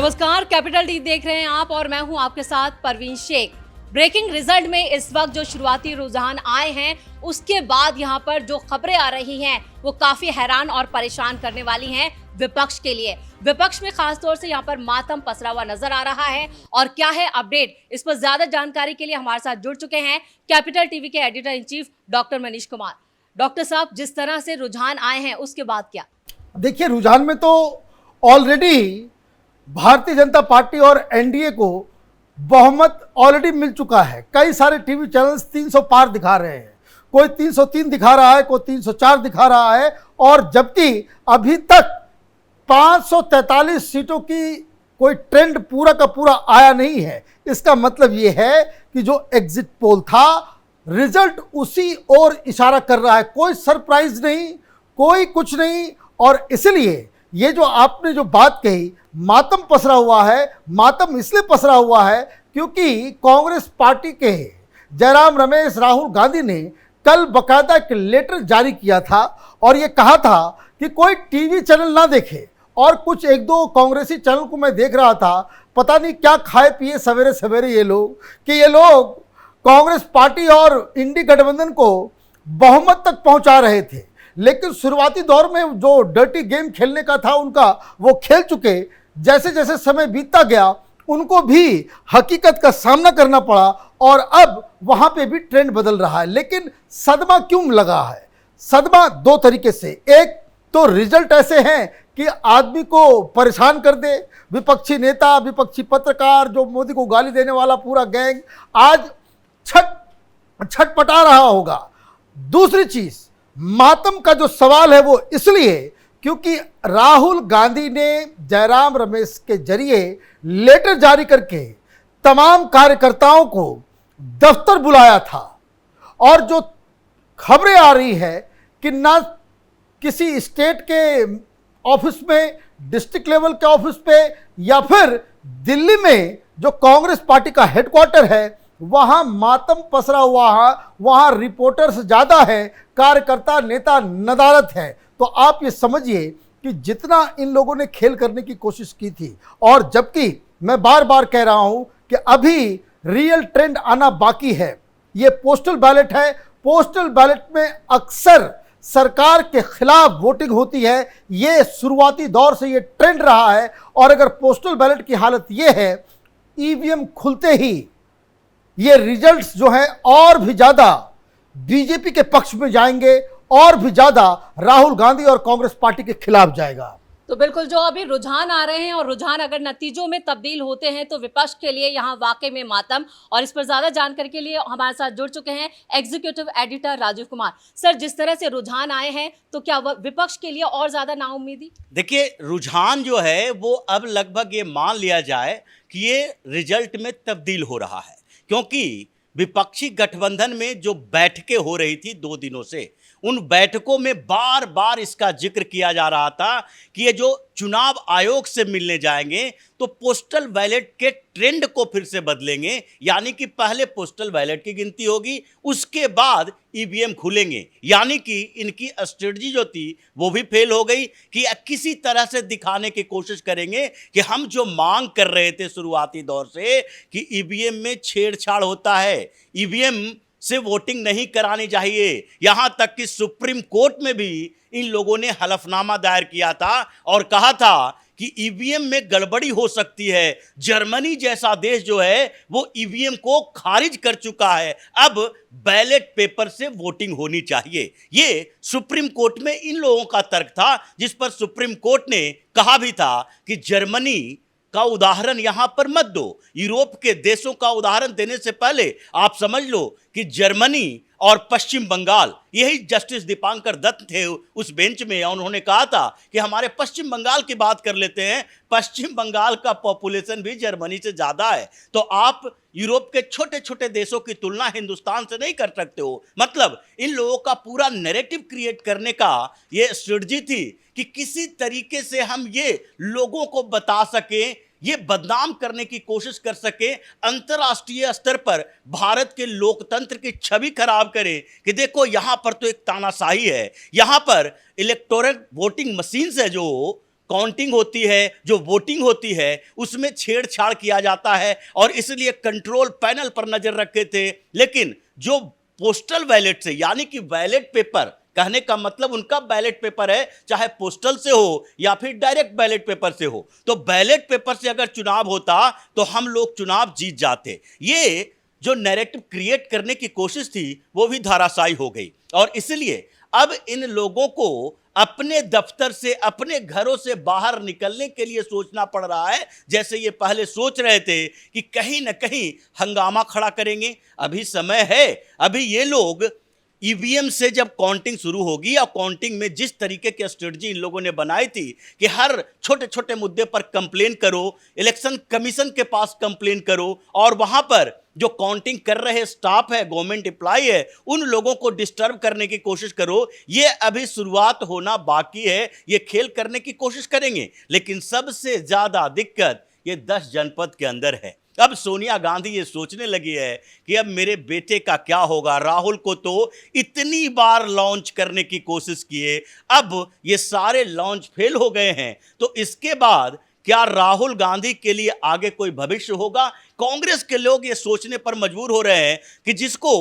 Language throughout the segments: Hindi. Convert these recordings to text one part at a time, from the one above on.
नमस्कार, कैपिटल टी देख रहे हैं आप और मैं हूं आपके साथ परवीन शेख। ब्रेकिंग रिजल्ट में इस वक्त जो शुरुआती रुझान आए हैं उसके बाद यहां पर जो खबरें आ रही हैं वो काफी हैरान और परेशान करने वाली हैं विपक्ष के लिए। विपक्ष में खासतौर से यहां पर मातम पसरा हुआ नजर आ रहा है और क्या है अपडेट, इस पर ज्यादा जानकारी के लिए हमारे साथ जुड़ चुके हैं कैपिटल टीवी के editor in chief doctor Manish Kumar. Doctor साहब, जिस तरह से रुझान आए हैं उसके बाद क्या? देखिए, रुझान में तो ऑलरेडी भारतीय जनता पार्टी और एनडीए को बहुमत ऑलरेडी मिल चुका है। कई सारे टीवी चैनल्स 300 पार दिखा रहे हैं, कोई 303 दिखा रहा है, कोई 304 दिखा रहा है, और जबकि अभी तक 543 सीटों की कोई ट्रेंड पूरा का पूरा आया नहीं है। इसका मतलब ये है कि जो एग्जिट पोल था, रिजल्ट उसी ओर इशारा कर रहा है। कोई सरप्राइज नहीं, कोई कुछ नहीं। और इसलिए ये जो आपने जो बात कही, मातम पसरा हुआ है। मातम इसलिए पसरा हुआ है क्योंकि कांग्रेस पार्टी के जयराम रमेश राहुल गांधी ने कल बकायदा एक लेटर जारी किया था और ये कहा था कि कोई टीवी चैनल ना देखे। और कुछ एक दो कांग्रेसी चैनल को मैं देख रहा था, पता नहीं क्या खाए पिए सवेरे सवेरे ये लोग कांग्रेस पार्टी और इंडी गठबंधन को बहुमत तक पहुंचा रहे थे। लेकिन शुरुआती दौर में जो डर्टी गेम खेलने का था उनका, वो खेल चुके। जैसे जैसे समय बीतता गया उनको भी हकीकत का सामना करना पड़ा और अब वहां पे भी ट्रेंड बदल रहा है। लेकिन सदमा क्यों लगा है? सदमा दो तरीके से। एक तो रिजल्ट ऐसे हैं कि आदमी को परेशान कर दे। विपक्षी नेता, विपक्षी पत्रकार, जो मोदी को गाली देने वाला पूरा गैंग आज छटपटा रहा होगा। दूसरी चीज, मातम का जो सवाल है वो इसलिए क्योंकि राहुल गांधी ने जयराम रमेश के जरिए लेटर जारी करके तमाम कार्यकर्ताओं को दफ्तर बुलाया था। और जो खबरें आ रही है कि ना किसी स्टेट के ऑफिस में, डिस्ट्रिक्ट लेवल के ऑफिस पे, या फिर दिल्ली में जो कांग्रेस पार्टी का हेडक्वार्टर है वहां मातम पसरा हुआ है। वहां रिपोर्टर्स ज्यादा है, कार्यकर्ता नेता नदारत है। तो आप ये समझिए कि जितना इन लोगों ने खेल करने की कोशिश की थी, और जबकि मैं बार बार कह रहा हूं कि अभी रियल ट्रेंड आना बाकी है। ये पोस्टल बैलेट है। पोस्टल बैलेट में अक्सर सरकार के खिलाफ वोटिंग होती है। ये शुरुआती दौर से ये ट्रेंड रहा है। और अगर पोस्टल बैलेट की हालत ये है, ईवीएम खुलते ही ये रिजल्ट्स जो हैं और भी ज्यादा बीजेपी के पक्ष में जाएंगे, और भी ज्यादा राहुल गांधी और कांग्रेस पार्टी के खिलाफ जाएगा। तो बिल्कुल, जो अभी रुझान आ रहे हैं और रुझान अगर नतीजों में तब्दील होते हैं तो विपक्ष के लिए यहाँ वाकई में मातम। और इस पर ज्यादा जानकारी के लिए हमारे साथ जुड़ चुके हैं executive editor Rajeev Kumar. Sir, जिस तरह से रुझान आए हैं तो क्या विपक्ष के लिए और ज्यादा नाउम्मीदी? देखिए, रुझान जो है वो अब लगभग ये मान लिया जाए कि ये रिजल्ट में तब्दील हो रहा है, क्योंकि विपक्षी गठबंधन में जो बैठकें हो रही थी 2 दिनों से, उन बैठकों में बार बार इसका जिक्र किया जा रहा था कि ये जो चुनाव आयोग से मिलने जाएंगे तो पोस्टल बैलेट के ट्रेंड को फिर से बदलेंगे। यानी कि पहले पोस्टल बैलेट की गिनती होगी, उसके बाद ईवीएम खुलेंगे। यानी कि इनकी स्ट्रेटजी जो थी वो भी फेल हो गई कि किसी तरह से दिखाने की कोशिश करेंगे कि हम जो मांग कर रहे थे शुरुआती दौर से कि ईवीएम में छेड़छाड़ होता है, ईवीएम से वोटिंग नहीं करानी चाहिए। यहां तक कि सुप्रीम कोर्ट में भी इन लोगों ने हलफनामा दायर किया था और कहा था कि ईवीएम में गड़बड़ी हो सकती है। जर्मनी जैसा देश जो है वो ईवीएम को खारिज कर चुका है, अब बैलेट पेपर से वोटिंग होनी चाहिए। ये सुप्रीम कोर्ट में इन लोगों का तर्क था, जिस पर सुप्रीम कोर्ट ने कहा भी था कि जर्मनी का उदाहरण यहां पर मत दो। यूरोप के देशों का उदाहरण देने से पहले आप समझ लो कि जर्मनी और पश्चिम बंगाल, यही जस्टिस दीपांकर दत्त थे उस बेंच में, उन्होंने कहा था कि हमारे पश्चिम बंगाल की बात कर लेते हैं। पश्चिम बंगाल का पॉपुलेशन भी जर्मनी से ज्यादा है। तो आप यूरोप के छोटे छोटे देशों की तुलना हिंदुस्तान से नहीं कर सकते हो। मतलब इन लोगों का पूरा नैरेटिव क्रिएट करने का ये स्ट्रेटजी थी कि किसी तरीके से हम ये लोगों को बता सकें, ये बदनाम करने की कोशिश कर सके, अंतर्राष्ट्रीय स्तर पर भारत के लोकतंत्र की छवि खराब करें कि देखो यहां पर तो एक तानाशाही है, यहां पर इलेक्टोरल वोटिंग मशीन है जो काउंटिंग होती है, जो वोटिंग होती है, उसमें छेड़छाड़ किया जाता है और इसलिए कंट्रोल पैनल पर नजर रखे थे। लेकिन जो पोस्टल बैलेट से, यानी कि बैलेट पेपर, कहने का मतलब उनका बैलेट पेपर है, चाहे पोस्टल से हो या फिर डायरेक्ट बैलेट पेपर से हो, तो बैलेट पेपर से अगर चुनाव होता तो हम लोग चुनाव जीत जाते। ये जो नैरेटिव क्रिएट करने की कोशिश थी वो भी धराशायी हो गई और इसलिए अब इन लोगों को अपने दफ्तर से, अपने घरों से बाहर निकलने के लिए सोचना पड़ रहा है। जैसे ये पहले सोच रहे थे कि कहीं ना कहीं हंगामा खड़ा करेंगे, अभी समय है, अभी ये लोग ईवीएम से जब काउंटिंग शुरू होगी और काउंटिंग में जिस तरीके की स्ट्रेटजी इन लोगों ने बनाई थी कि हर छोटे छोटे मुद्दे पर कंप्लेन करो, इलेक्शन कमीशन के पास कंप्लेन करो और वहां पर जो काउंटिंग कर रहे स्टाफ है, गवर्नमेंट एम्प्लॉय है, उन लोगों को डिस्टर्ब करने की कोशिश करो, ये अभी शुरुआत होना बाकी है। ये खेल करने की कोशिश करेंगे, लेकिन सबसे ज्यादा दिक्कत ये 10 जनपद के अंदर है। अब सोनिया गांधी ये सोचने लगी है कि अब मेरे बेटे का क्या होगा। राहुल को तो इतनी बार लॉन्च करने की कोशिश किए, अब ये सारे लॉन्च फेल हो गए हैं, तो इसके बाद क्या राहुल गांधी के लिए आगे कोई भविष्य होगा? कांग्रेस के लोग ये सोचने पर मजबूर हो रहे हैं कि जिसको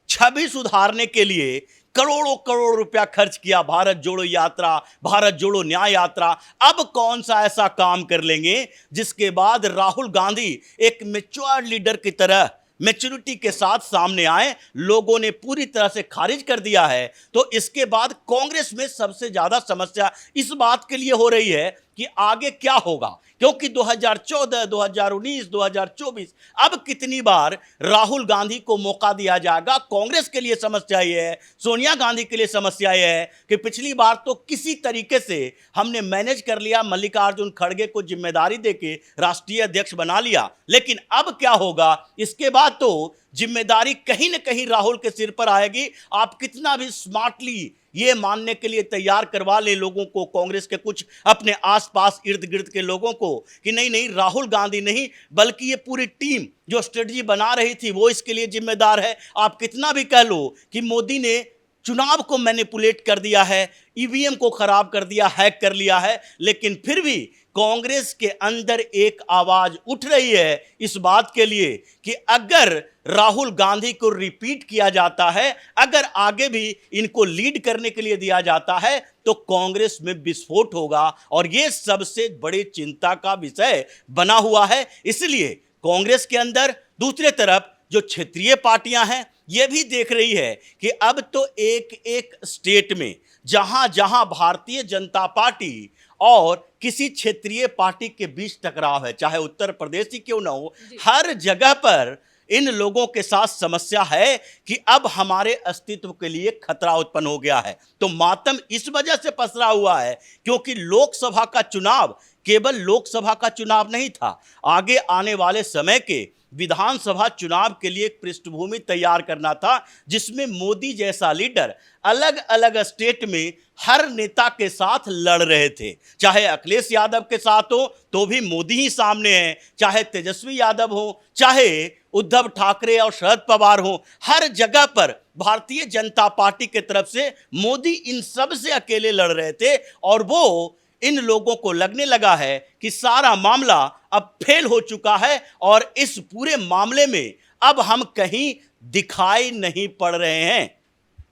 छवि सुधारने के लिए करोड़ों करोड़ रुपया खर्च किया, भारत जोड़ो यात्रा, भारत जोड़ो न्याय यात्रा, अब कौन सा ऐसा काम कर लेंगे जिसके बाद राहुल गांधी एक मैच्योर लीडर की तरह मैच्योरिटी के साथ सामने आए? लोगों ने पूरी तरह से खारिज कर दिया है। तो इसके बाद कांग्रेस में सबसे ज्यादा समस्या इस बात के लिए हो रही है कि आगे क्या होगा, क्योंकि 2014, 2019, 2024 अब कितनी बार राहुल गांधी को मौका दिया जाएगा? कांग्रेस के लिए समस्या यह है, सोनिया गांधी के लिए समस्या यह है कि पिछली बार तो किसी तरीके से हमने मैनेज कर लिया, मल्लिकार्जुन खड़गे को जिम्मेदारी देके राष्ट्रीय अध्यक्ष बना लिया, लेकिन अब क्या होगा? इसके बाद तो जिम्मेदारी कहीं ना कहीं राहुल के सिर पर आएगी। आप कितना भी स्मार्टली ये मानने के लिए तैयार करवा ले लोगों को, कांग्रेस के कुछ अपने आसपास इर्द गिर्द के लोगों को, कि नहीं नहीं राहुल गांधी नहीं बल्कि ये पूरी टीम जो स्ट्रेटजी बना रही थी वो इसके लिए जिम्मेदार है। आप कितना भी कह लो कि मोदी ने चुनाव को मैनिपुलेट कर दिया है, ईवीएम को खराब कर दिया, हैक कर लिया है, लेकिन फिर भी कांग्रेस के अंदर एक आवाज उठ रही है इस बात के लिए कि अगर राहुल गांधी को रिपीट किया जाता है, अगर आगे भी इनको लीड करने के लिए दिया जाता है, तो कांग्रेस में विस्फोट होगा और यह सबसे बड़ी चिंता का विषय बना हुआ है। इसलिए कांग्रेस के अंदर दूसरी तरफ जो क्षेत्रीय पार्टियां हैं ये भी देख रही है कि अब तो एक एक स्टेट में जहां जहां भारतीय जनता पार्टी और किसी क्षेत्रीय पार्टी के बीच टकराव है, चाहे उत्तर प्रदेश ही क्यों ना हो, हर जगह पर इन लोगों के साथ समस्या है कि अब हमारे अस्तित्व के लिए खतरा उत्पन्न हो गया है। तो मातम इस वजह से पसरा हुआ है क्योंकि लोकसभा का चुनाव केवल लोकसभा का चुनाव नहीं था, आगे आने वाले समय के विधानसभा चुनाव के लिए एक पृष्ठभूमि तैयार करना था, जिसमें मोदी जैसा लीडर अलग अलग स्टेट में हर नेता के साथ लड़ रहे थे। चाहे अखिलेश यादव के साथ हो तो भी मोदी ही सामने हैं, चाहे तेजस्वी यादव हो, चाहे उद्धव ठाकरे और शरद पवार हो, हर जगह पर भारतीय जनता पार्टी के तरफ से मोदी इन सब से अकेले लड़ रहे थे और वो इन लोगों को लगने लगा है कि सारा मामला अब फेल हो चुका है और इस पूरे मामले में अब हम कहीं दिखाई नहीं पड़ रहे हैं।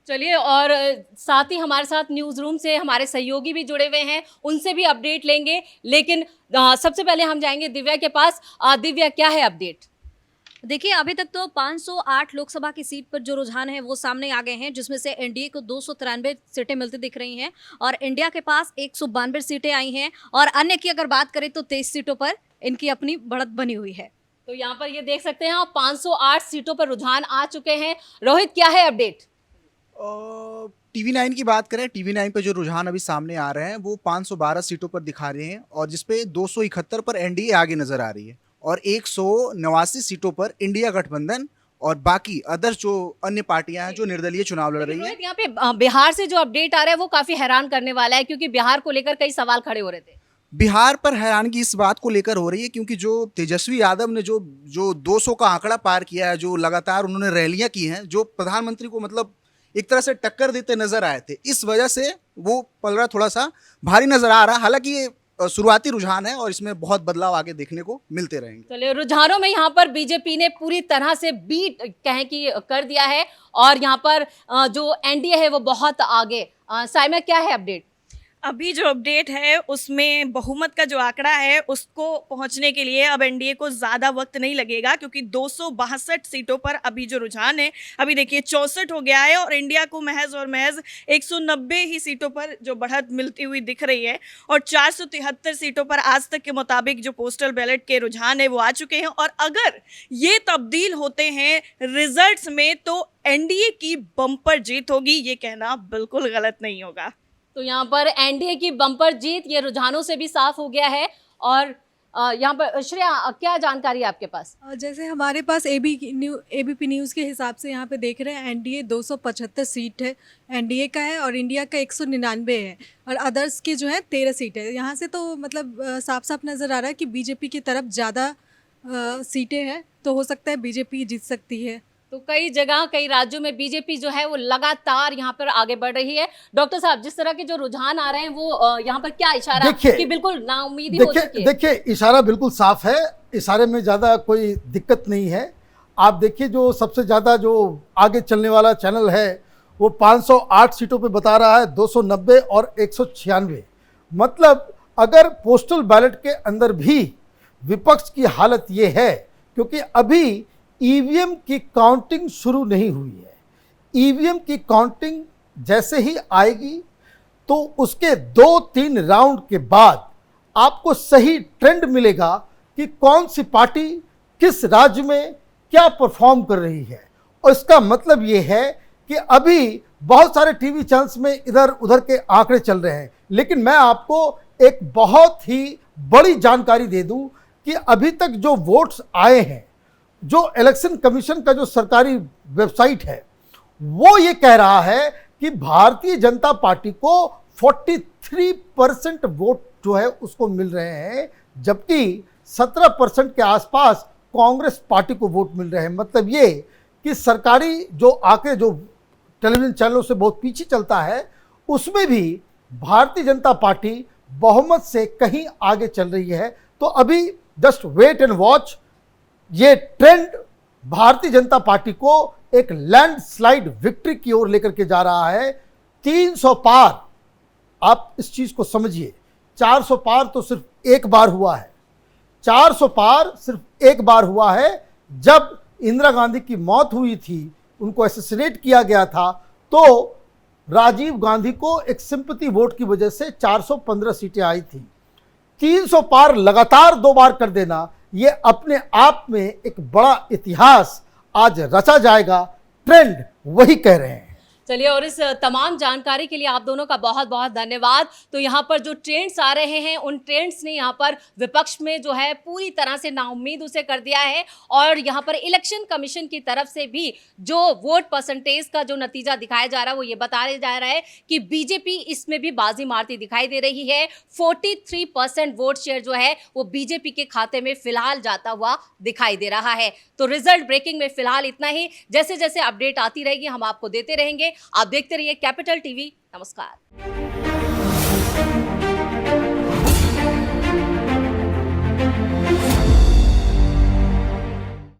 चलिए, और साथ ही हमारे साथ न्यूज़ रूम से हमारे सहयोगी भी जुड़े हुए हैं, उनसे भी अपडेट लेंगे, लेकिन सबसे पहले हम जाएंगे दिव्या के पास। दिव्या, क्या है अपडेट? देखिए, अभी तक तो 508 लोकसभा की सीट पर जो रुझान है वो सामने आ गए हैं, जिसमें से एनडीए को 293 सीटें मिलती दिख रही हैं और इंडिया के पास 192 सीटें आई हैं और अन्य की अगर बात करें तो 23 सीटों पर इनकी अपनी बढ़त बनी हुई है। तो यहाँ पर ये देख सकते हैं आप 508 सीटों पर रुझान आ चुके हैं। रोहित, क्या है अपडेट? TV9 की बात करें, TV9 पे जो रुझान अभी सामने आ रहे हैं वो 512 सीटों पर दिखा रहे हैं और जिसपे 271 पर एनडीए आगे नजर आ रही है और 189 सीटों पर इंडिया गठबंधन और बाकी अदर जो अन्य पार्टियां हैं जो निर्दलीय चुनाव लड़ रही है। यहाँ पे बिहार से जो अपडेट आ रहा है वो काफी हैरान करने वाला है, क्योंकि बिहार को लेकर कई सवाल खड़े हो रहे थे। बिहार पर हैरानगी इस बात को लेकर हो रही है क्योंकि जो तेजस्वी यादव ने जो 200 का आंकड़ा पार किया है, जो लगातार उन्होंने रैलियां की हैं, जो प्रधानमंत्री को मतलब एक तरह से टक्कर देते नजर आए थे, इस वजह से वो पलड़ा थोड़ा सा भारी नजर आ रहा है। हालांकि ये शुरुआती रुझान है और इसमें बहुत बदलाव आगे देखने को मिलते रहेंगे। चलिए, रुझानों में यहाँ पर बीजेपी ने पूरी तरह से बीट कहें कि कर दिया है और यहाँ पर जो एनडीए है वो बहुत आगे। साइमा, क्या है अपडेट? अभी जो अपडेट है उसमें बहुमत का जो आंकड़ा है उसको पहुंचने के लिए अब एनडीए को ज़्यादा वक्त नहीं लगेगा, क्योंकि 262 सीटों पर अभी जो रुझान है अभी देखिए 64 हो गया है और इंडिया को महज और महज 190 ही सीटों पर जो बढ़त मिलती हुई दिख रही है और 473 सीटों पर आज तक के मुताबिक जो पोस्टल बैलेट के रुझान है वो आ चुके हैं। और अगर ये तब्दील होते हैं रिजल्ट्स में तो एनडीए की बम्पर जीत होगी, ये कहना बिल्कुल गलत नहीं होगा। तो यहाँ पर एनडीए की बम्पर जीत ये रुझानों से भी साफ हो गया है। और यहाँ पर श्रेया, क्या जानकारी है आपके पास? जैसे हमारे पास एबीपी न्यूज़ के हिसाब से यहाँ पे देख रहे हैं एनडीए 275 सीट है एनडीए का है और इंडिया का 199 है और अदर्स के जो है 13 सीट है। यहाँ से तो मतलब साफ साफ नज़र आ रहा है कि बीजेपी की तरफ ज़्यादा सीटें हैं, तो हो सकता है बीजेपी जीत सकती है। तो कई जगह कई राज्यों में बीजेपी जो है वो लगातार यहाँ पर आगे बढ़ रही है। डॉक्टर साहब, जिस तरह के जो रुझान आ रहे हैं वो यहाँ पर क्या इशारा कि बिल्कुल नाउम्मीदी हो चुकी है? देखिए, इशारा बिल्कुल साफ है, इशारे में ज़्यादा कोई दिक्कत नहीं है। आप देखिए, जो सबसे ज़्यादा जो आगे चलने वाला चैनल है वो 508 सीटों पे बता रहा है, 290 और 196। मतलब अगर पोस्टल बैलेट के अंदर भी विपक्ष की हालत ये है, क्योंकि अभी ईवीएम की काउंटिंग शुरू नहीं हुई है। ईवीएम की काउंटिंग जैसे ही आएगी तो उसके 2-3 राउंड के बाद आपको सही ट्रेंड मिलेगा कि कौन सी पार्टी किस राज्य में क्या परफॉर्म कर रही है। और इसका मतलब ये है कि अभी बहुत सारे टीवी चैनल्स में इधर उधर के आंकड़े चल रहे हैं, लेकिन मैं आपको एक बहुत ही बड़ी जानकारी दे दूं कि अभी तक जो वोट्स आए हैं, जो इलेक्शन कमीशन का जो सरकारी वेबसाइट है वो ये कह रहा है कि भारतीय जनता पार्टी को 43% वोट जो है उसको मिल रहे हैं, जबकि 17% के आसपास कांग्रेस पार्टी को वोट मिल रहे हैं। मतलब ये कि सरकारी जो आंकड़े जो टेलीविजन चैनलों से बहुत पीछे चलता है उसमें भी भारतीय जनता पार्टी बहुमत से कहीं आगे चल रही है। तो अभी जस्ट वेट एंड वॉच, ये ट्रेंड भारतीय जनता पार्टी को एक लैंडस्लाइड विक्ट्री की ओर लेकर के जा रहा है। 300 पार, आप इस चीज को समझिए, 400 पार तो सिर्फ एक बार हुआ है। 400 पार सिर्फ एक बार हुआ है जब इंदिरा गांधी की मौत हुई थी, उनको असैसिनेट किया गया था, तो राजीव गांधी को एक सिंपैथी वोट की वजह से 415 सीटें आई थी। 300 पार लगातार 2 बार कर देना, ये अपने आप में एक बड़ा इतिहास आज रचा जाएगा। ट्रेंड वही कह रहे हैं। चलिए, और इस तमाम जानकारी के लिए आप दोनों का बहुत बहुत धन्यवाद। तो यहाँ पर जो ट्रेंड्स आ रहे हैं उन ट्रेंड्स ने यहाँ पर विपक्ष में जो है पूरी तरह से नाउम्मीद उसे कर दिया है और यहाँ पर इलेक्शन कमीशन की तरफ से भी जो वोट परसेंटेज का जो नतीजा दिखाया जा रहा है वो ये बताया जा रहा है कि बीजेपी इसमें भी बाजी मारती दिखाई दे रही है। 43% वोट शेयर जो है वो बीजेपी के खाते में फिलहाल जाता हुआ दिखाई दे रहा है। तो रिजल्ट ब्रेकिंग में फिलहाल इतना ही। जैसे जैसे अपडेट आती रहेगी हम आपको देते रहेंगे। आप देखते रहिए कैपिटल टीवी। नमस्कार।